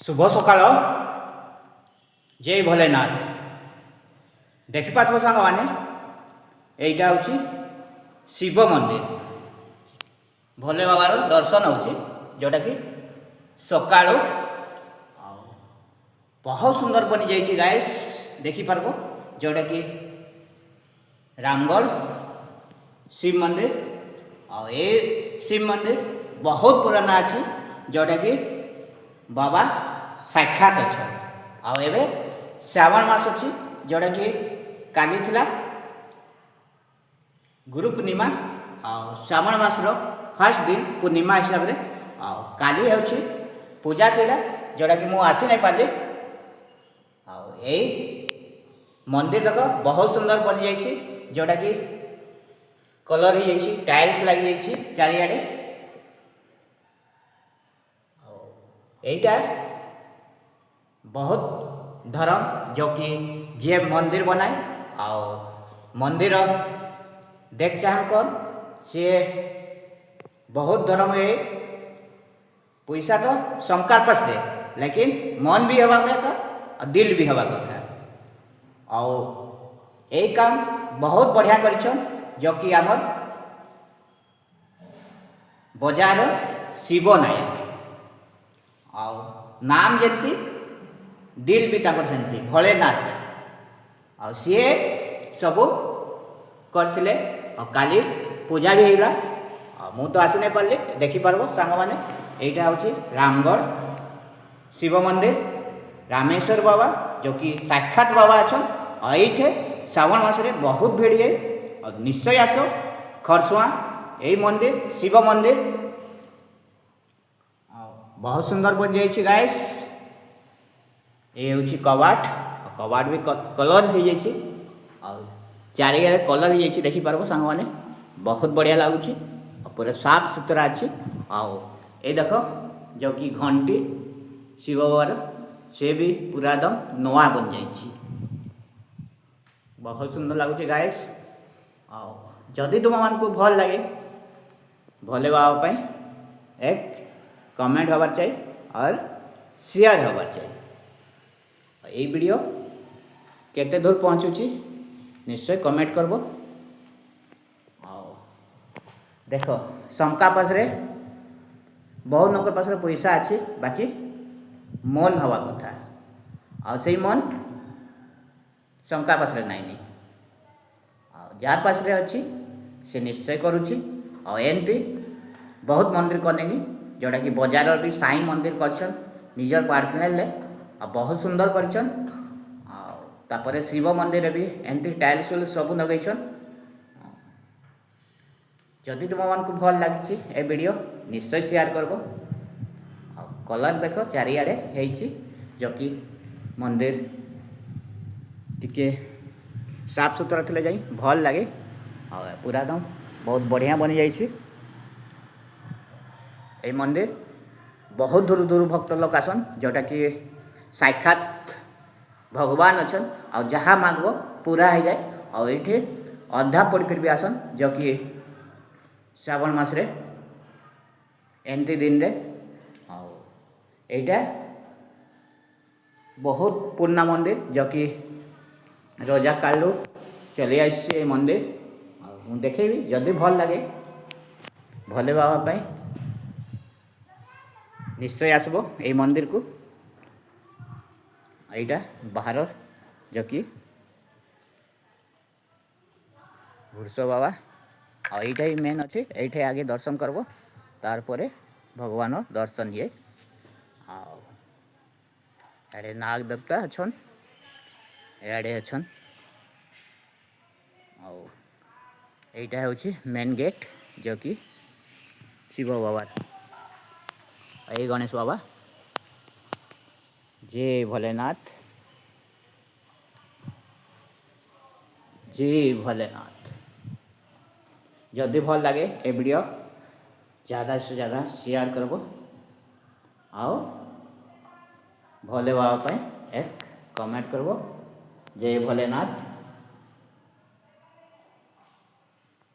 शुभ सकाळ जय भोलेनाथ देखिपार सांग मैंने यहीटा हूँ शिव मंदिर भोले बाबार दर्शन हो जोटा कि सकाळु बहुत सुंदर बनी जाइए गाइस देखिपार जोटा कि रामगढ़ शिव मंदिर और ये शिव मंदिर बहुत पुराना अच्छी जोटा कि बाबा साक्षात अच्छा आउ एवं श्रावण मास अच्छी जोटा कि काली थिला गुरु पूर्णिमा और श्रावण मासर फास्ट दिन पूर्णिमा हिसाब से काली हूँ पूजा थिला जोटा कि मुझे आसी नहीं पारि यही मंदिर तक बहुत सुंदर बनी जाइए जोटा कि कलर हो जाइए टाइल्स लगी जाइए चारिआडे यहीटा बहुत धर्म जो कि जे मंदिर बनाए आओ मंदिर देख चाह कौन सी बहुत धर्म है पैसा तो संकार पास है लेकिन मन भी हवा कथा और दिल भी हवा कथा और यही काम बहुत बढ़िया कर जो कि आमर बजार शिव नायक आ नाम जमी दिल भी सेमती भोलेनाथ आ सी सब करते काली पूजा भी होगा मु तो आसी नहीं पारि देखिपार सांग मैंने यहाँ हूँ रामगढ़ शिव मंदिर रामेश्वर बाबा जो कि साक्षात बाबा अच्छा ये श्रावण मास बहुत भीड़ है और निश्चय आस खरसुआ यही मंदिर शिव मंदिर बहुत सुंदर बन जाइए गाइस ये हूँ कबाट कबाट भी कलर हो जाइए चारिआडे कलर हो जाइए देखिपार सांग मैंने बहुत बढ़िया लगुच पूरा साफ सुथरा अच्छी आओ ये देख जो कि घंटी शिव बाबार से भी पूरा एकदम नवा बन जाइए बहुत सुंदर लगुच गाइस आओ जदि तुम को भल लगे भोले बाबा एक कमेंट हबार चाहिए और शेयर हबार चाहिए ये वीडियो केते दूर पहुँचुची निश्चय कमेंट करब देख शंका पासरे बहुत लोक पास पैसा अच्छी बाकी मन हवा कथा आ से मन शंका पासरे नाइनी जार पासरे अच्छी से निश्चय करुच्ची और एमती बहुत मंदिर कलेनी जोटा कि बजार भी साई मंदिर कर निजर पार्सनाल बहुत सुंदर कर शिव मंदिर भी एमती टाइल्स सब लगेन जदि तुम को भल लगी ए वीडियो निश्चय शेयर करब कलर देख चारिआडे है जो कि मंदिर टिके साफ सुथरा थे जाई भल लगे और पूरा एकदम बहुत बढ़िया बनी जाइए ये मंदिर बहुत दूर दूर भक्त लोग आसन जोटा कि साक्षात भगवान अच्छा और जहाँ मांगब पूरा हो जाए और ये अधा पड़कर भी आसन जो कि श्रावण मास एमती दिन रे यहाँ बहुत पुराना मंदिर जो कि रजा कालू चली आसी मंदिर मुझे देखेबी जदि भल लगे भोले बाबा निश्चय आसबो ये मंदिर को यहाँ बाहर जो कि भूर्ष बाबा और यहाँ ही मेन अच्छे ये आगे दर्शन करब तार परे भगवान दर्शन ये आड़े नाग देवता अच्छन एआड़े अच्छन यहाँ हूँ मेन गेट जो कि शिव बाबा ये गणेश बाबा जय भोलेनाथ जय भोलेनाथ जदि भल लगे ए वीडियो ज़्यादा से ज़्यादा शेयर करब आओ भोले बाबा एक कमेंट करब जय भोलेनाथ।